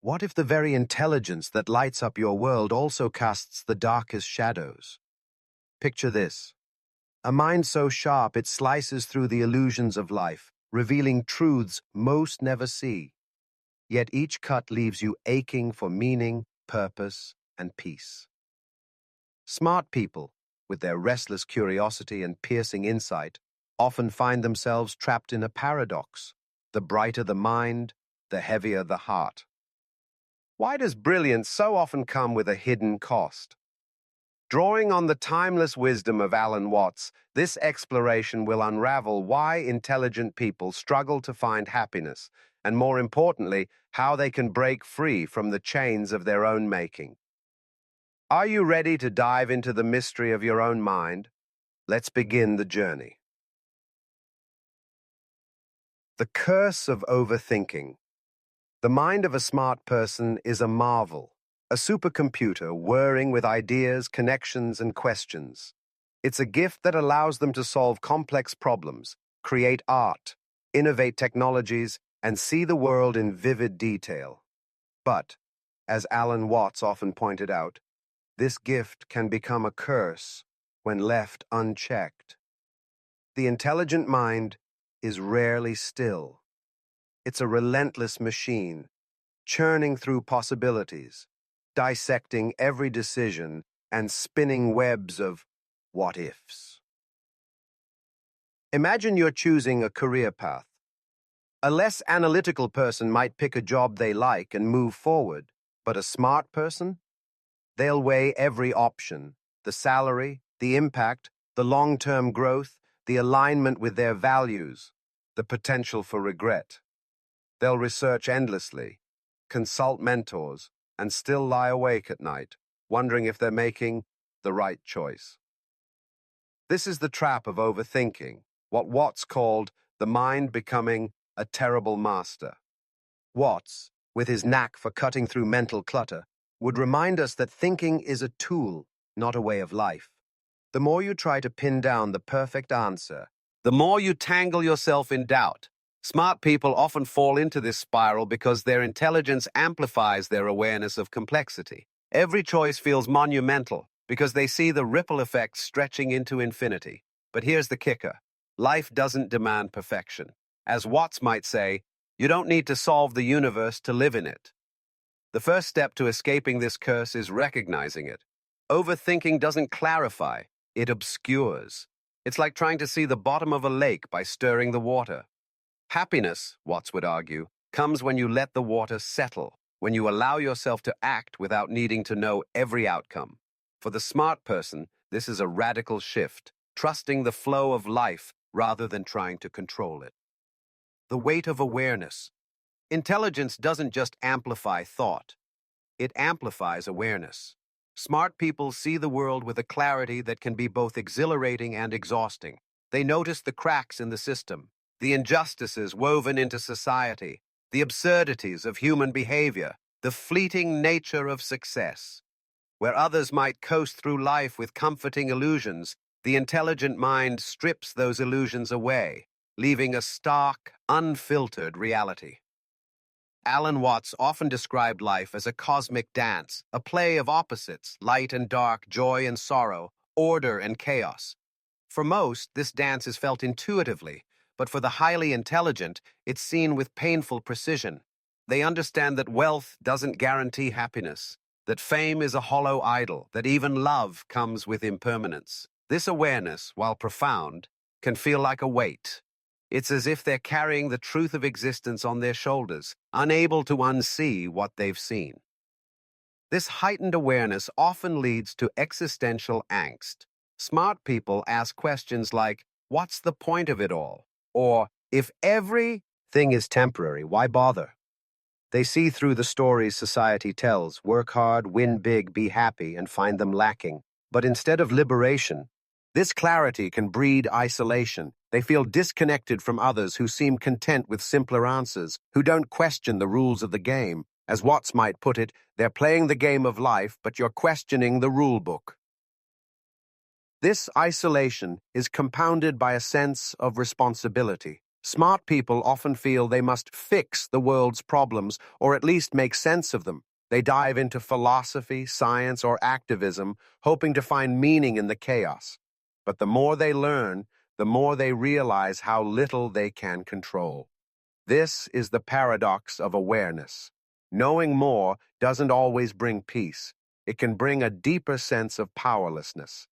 What if the very intelligence that lights up your world also casts the darkest shadows? Picture this. A mind so sharp it slices through the illusions of life, revealing truths most never see. Yet each cut leaves you aching for meaning, purpose, and peace. Smart people, with their restless curiosity and piercing insight, often find themselves trapped in a paradox. The brighter the mind, the heavier the heart. Why does brilliance so often come with a hidden cost? Drawing on the timeless wisdom of Alan Watts, this exploration will unravel why intelligent people struggle to find happiness, and more importantly, how they can break free from the chains of their own making. Are you ready to dive into the mystery of your own mind? Let's begin the journey. The curse of overthinking. The mind of a smart person is a marvel, a supercomputer whirring with ideas, connections, and questions. It's a gift that allows them to solve complex problems, create art, innovate technologies, and see the world in vivid detail. But, as Alan Watts often pointed out, this gift can become a curse when left unchecked. The intelligent mind is rarely still. It's a relentless machine, churning through possibilities, dissecting every decision, and spinning webs of what-ifs. Imagine you're choosing a career path. A less analytical person might pick a job they like and move forward, but a smart person? They'll weigh every option, the salary, the impact, the long-term growth, the alignment with their values, the potential for regret. They'll research endlessly, consult mentors, and still lie awake at night, wondering if they're making the right choice. This is the trap of overthinking, what Watts called the mind becoming a terrible master. Watts, with his knack for cutting through mental clutter, would remind us that thinking is a tool, not a way of life. The more you try to pin down the perfect answer, the more you tangle yourself in doubt. Smart people often fall into this spiral because their intelligence amplifies their awareness of complexity. Every choice feels monumental because they see the ripple effects stretching into infinity. But here's the kicker. Life doesn't demand perfection. As Watts might say, you don't need to solve the universe to live in it. The first step to escaping this curse is recognizing it. Overthinking doesn't clarify, it obscures. It's like trying to see the bottom of a lake by stirring the water. Happiness, Watts would argue, comes when you let the water settle, when you allow yourself to act without needing to know every outcome. For the smart person, this is a radical shift, trusting the flow of life rather than trying to control it. The weight of awareness. Intelligence doesn't just amplify thought, it amplifies awareness. Smart people see the world with a clarity that can be both exhilarating and exhausting. They notice the cracks in the system, the injustices woven into society, the absurdities of human behavior, the fleeting nature of success. Where others might coast through life with comforting illusions, the intelligent mind strips those illusions away, leaving a stark, unfiltered reality. Alan Watts often described life as a cosmic dance, a play of opposites, light and dark, joy and sorrow, order and chaos. For most, this dance is felt intuitively, but for the highly intelligent, it's seen with painful precision. They understand that wealth doesn't guarantee happiness, that fame is a hollow idol, that even love comes with impermanence. This awareness, while profound, can feel like a weight. It's as if they're carrying the truth of existence on their shoulders, unable to unsee what they've seen. This heightened awareness often leads to existential angst. Smart people ask questions like, what's the point of it all? Or, if everything is temporary, why bother? They see through the stories society tells, work hard, win big, be happy, and find them lacking. But instead of liberation, this clarity can breed isolation. They feel disconnected from others who seem content with simpler answers, who don't question the rules of the game. As Watts might put it, they're playing the game of life, but you're questioning the rule book. This isolation is compounded by a sense of responsibility. Smart people often feel they must fix the world's problems or at least make sense of them. They dive into philosophy, science, or activism, hoping to find meaning in the chaos. But the more they learn, the more they realize how little they can control. This is the paradox of awareness. Knowing more doesn't always bring peace. It can bring a deeper sense of powerlessness.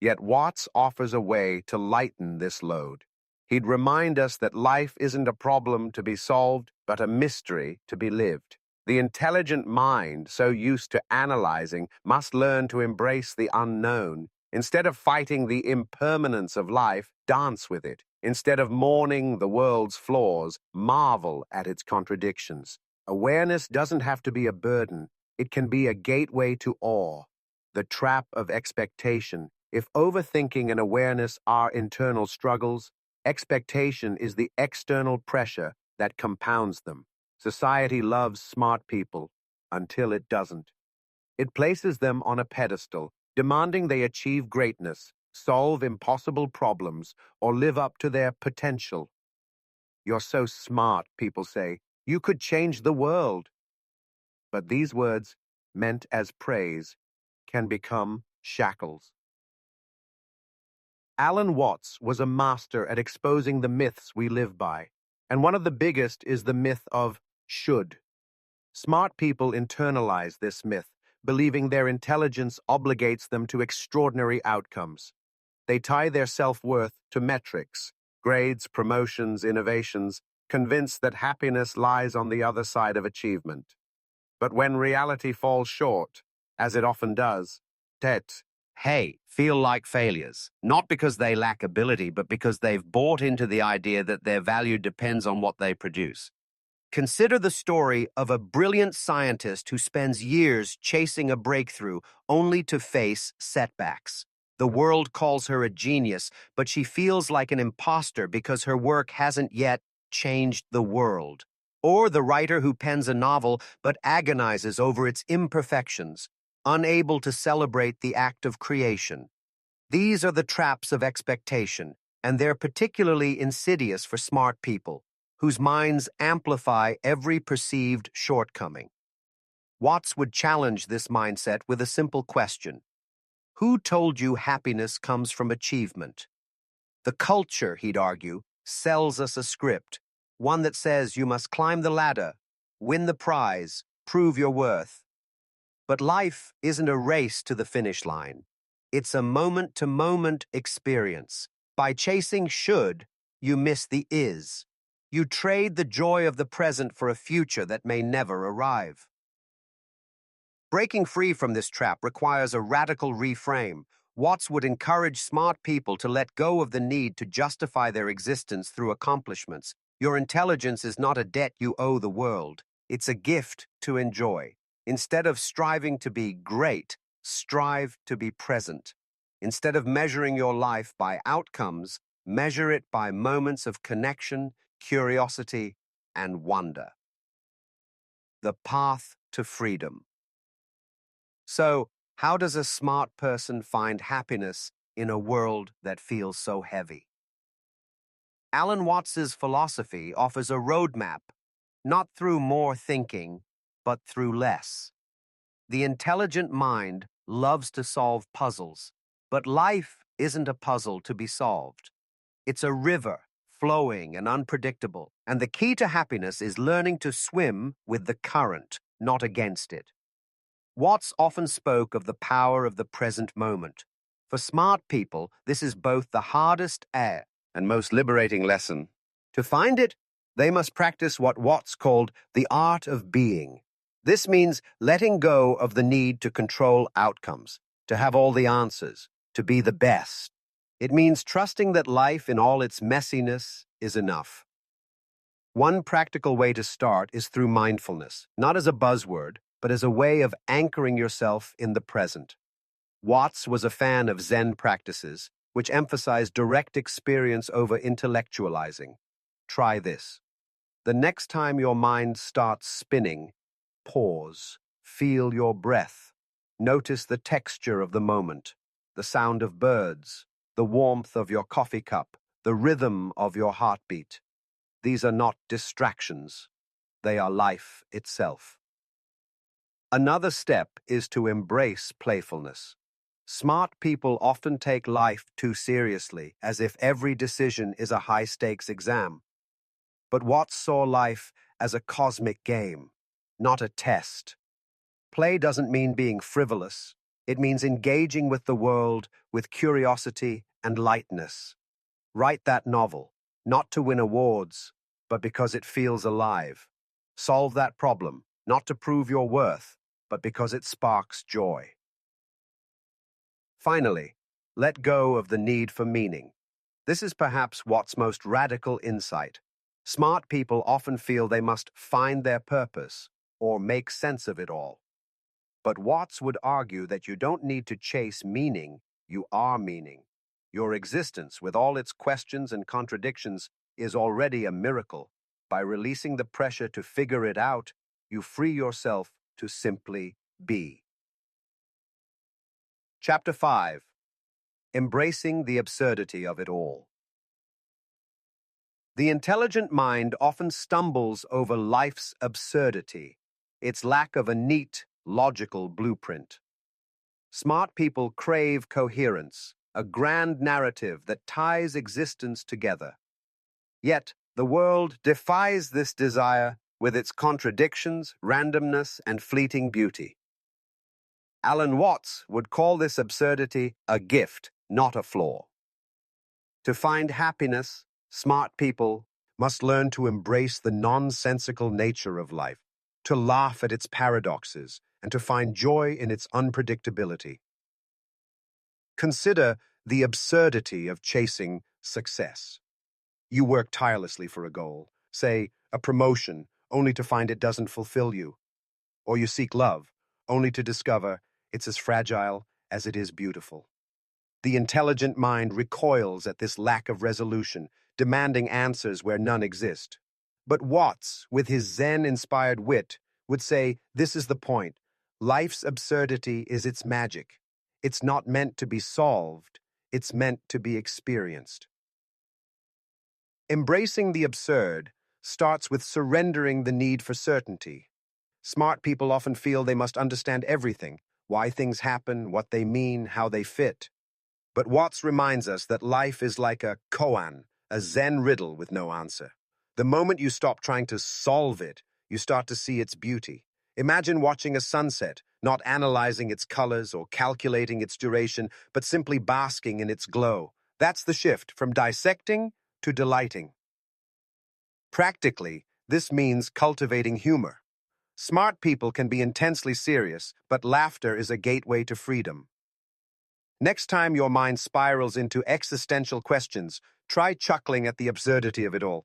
Yet Watts offers a way to lighten this load. He'd remind us that life isn't a problem to be solved, but a mystery to be lived. The intelligent mind, so used to analyzing, must learn to embrace the unknown. Instead of fighting the impermanence of life, dance with it. Instead of mourning the world's flaws, marvel at its contradictions. Awareness doesn't have to be a burden. It can be a gateway to awe. The trap of expectation. If overthinking and awareness are internal struggles, expectation is the external pressure that compounds them. Society loves smart people until it doesn't. It places them on a pedestal, demanding they achieve greatness, solve impossible problems, or live up to their potential. You're so smart, people say. You could change the world. But these words, meant as praise, can become shackles. Alan Watts was a master at exposing the myths we live by, and one of the biggest is the myth of should. Smart people internalize this myth, believing their intelligence obligates them to extraordinary outcomes. They tie their self-worth to metrics, grades, promotions, innovations, convinced that happiness lies on the other side of achievement. But when reality falls short, as it often does, feel like failures, not because they lack ability, but because they've bought into the idea that their value depends on what they produce. Consider the story of a brilliant scientist who spends years chasing a breakthrough only to face setbacks. The world calls her a genius, but she feels like an imposter because her work hasn't yet changed the world. Or the writer who pens a novel but agonizes over its imperfections, unable to celebrate the act of creation. These are the traps of expectation, and they're particularly insidious for smart people, whose minds amplify every perceived shortcoming. Watts would challenge this mindset with a simple question. Who told you happiness comes from achievement? The culture, he'd argue, sells us a script, one that says you must climb the ladder, win the prize, prove your worth. But life isn't a race to the finish line. It's a moment-to-moment experience. By chasing should, you miss the is. You trade the joy of the present for a future that may never arrive. Breaking free from this trap requires a radical reframe. Watts would encourage smart people to let go of the need to justify their existence through accomplishments. Your intelligence is not a debt you owe the world. It's a gift to enjoy. Instead of striving to be great, strive to be present. Instead of measuring your life by outcomes, measure it by moments of connection, curiosity, and wonder. The path to freedom. So, how does a smart person find happiness in a world that feels so heavy? Alan Watts's philosophy offers a roadmap, not through more thinking, but through less. The intelligent mind loves to solve puzzles, but life isn't a puzzle to be solved. It's a river, flowing and unpredictable, and the key to happiness is learning to swim with the current, not against it. Watts often spoke of the power of the present moment. For smart people, this is both the hardest and most liberating lesson. To find it, they must practice what Watts called the art of being. This means letting go of the need to control outcomes, to have all the answers, to be the best. It means trusting that life in all its messiness is enough. One practical way to start is through mindfulness, not as a buzzword, but as a way of anchoring yourself in the present. Watts was a fan of Zen practices, which emphasized direct experience over intellectualizing. Try this. The next time your mind starts spinning, pause, feel your breath. Notice the texture of the moment, the sound of birds, the warmth of your coffee cup, the rhythm of your heartbeat. These are not distractions. They are life itself. Another step is to embrace playfulness. Smart people often take life too seriously, as if every decision is a high-stakes exam. But Watts saw life as a cosmic game, not a test. Play doesn't mean being frivolous. It means engaging with the world with curiosity and lightness. Write that novel, not to win awards, but because it feels alive. Solve that problem, not to prove your worth, but because it sparks joy. Finally, let go of the need for meaning. This is perhaps Watts' most radical insight. Smart people often feel they must find their purpose or make sense of it all. But Watts would argue that you don't need to chase meaning, you are meaning. Your existence, with all its questions and contradictions, is already a miracle. By releasing the pressure to figure it out, you free yourself to simply be. Chapter 5. Embracing the absurdity of it all. The intelligent mind often stumbles over life's absurdity, its lack of a neat, logical blueprint. Smart people crave coherence, a grand narrative that ties existence together. Yet, the world defies this desire with its contradictions, randomness, and fleeting beauty. Alan Watts would call this absurdity a gift, not a flaw. To find happiness, smart people must learn to embrace the nonsensical nature of life, to laugh at its paradoxes, and to find joy in its unpredictability. Consider the absurdity of chasing success. You work tirelessly for a goal, say a promotion, only to find it doesn't fulfill you. Or you seek love, only to discover it's as fragile as it is beautiful. The intelligent mind recoils at this lack of resolution, demanding answers where none exist. But Watts, with his Zen-inspired wit, would say this is the point. Life's absurdity is its magic. It's not meant to be solved, it's meant to be experienced. Embracing the absurd starts with surrendering the need for certainty. Smart people often feel they must understand everything, why things happen, what they mean, how they fit. But Watts reminds us that life is like a koan, a Zen riddle with no answer. The moment you stop trying to solve it, you start to see its beauty. Imagine watching a sunset, not analyzing its colors or calculating its duration, but simply basking in its glow. That's the shift from dissecting to delighting. Practically, this means cultivating humor. Smart people can be intensely serious, but laughter is a gateway to freedom. Next time your mind spirals into existential questions, try chuckling at the absurdity of it all.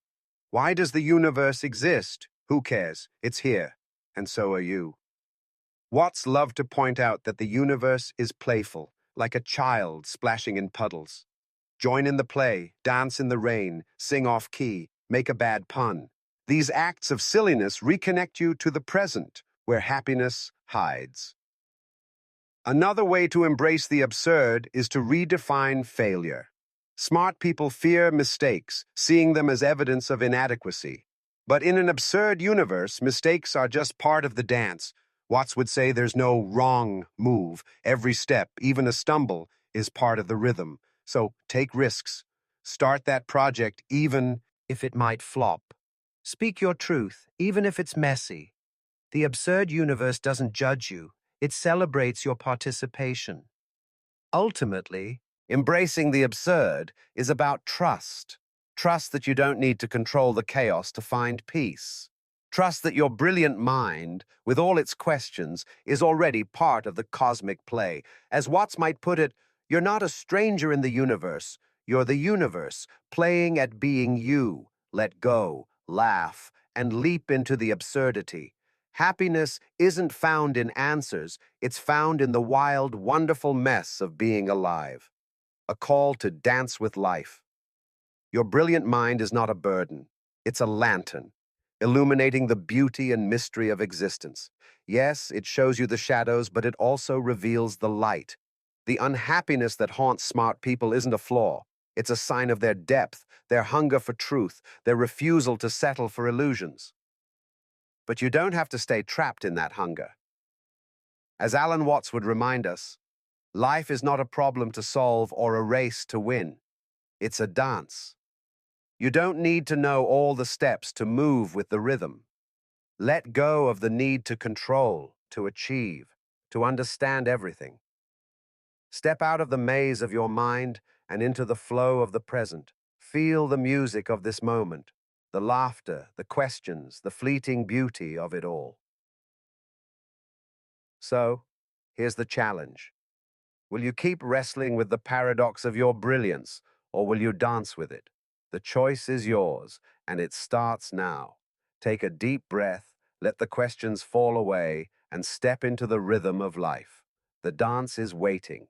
Why does the universe exist? Who cares? It's here. And so are you. Watts loved to point out that the universe is playful, like a child splashing in puddles. Join in the play, dance in the rain, sing off key, make a bad pun. These acts of silliness reconnect you to the present, where happiness hides. Another way to embrace the absurd is to redefine failure. Smart people fear mistakes, seeing them as evidence of inadequacy. But in an absurd universe, mistakes are just part of the dance. Watts would say there's no wrong move. Every step, even a stumble, is part of the rhythm. So take risks. Start that project even if it might flop. Speak your truth, even if it's messy. The absurd universe doesn't judge you. It celebrates your participation. Ultimately, embracing the absurd is about trust. Trust that you don't need to control the chaos to find peace. Trust that your brilliant mind, with all its questions, is already part of the cosmic play. As Watts might put it, you're not a stranger in the universe. You're the universe, playing at being you. Let go, laugh, and leap into the absurdity. Happiness isn't found in answers, it's found in the wild, wonderful mess of being alive. A call to dance with life. Your brilliant mind is not a burden, it's a lantern, illuminating the beauty and mystery of existence. Yes, it shows you the shadows, but it also reveals the light. The unhappiness that haunts smart people isn't a flaw, It's a sign of their depth, their hunger for truth, their refusal to settle for illusions. But you don't have to stay trapped in that hunger. As Alan Watts would remind us, life is not a problem to solve or a race to win. It's a dance. You don't need to know all the steps to move with the rhythm. Let go of the need to control, to achieve, to understand everything. Step out of the maze of your mind and into the flow of the present. Feel the music of this moment, the laughter, the questions, the fleeting beauty of it all. So, here's the challenge. Will you keep wrestling with the paradox of your brilliance, or will you dance with it? The choice is yours, and it starts now. Take a deep breath, let the questions fall away, and step into the rhythm of life. The dance is waiting.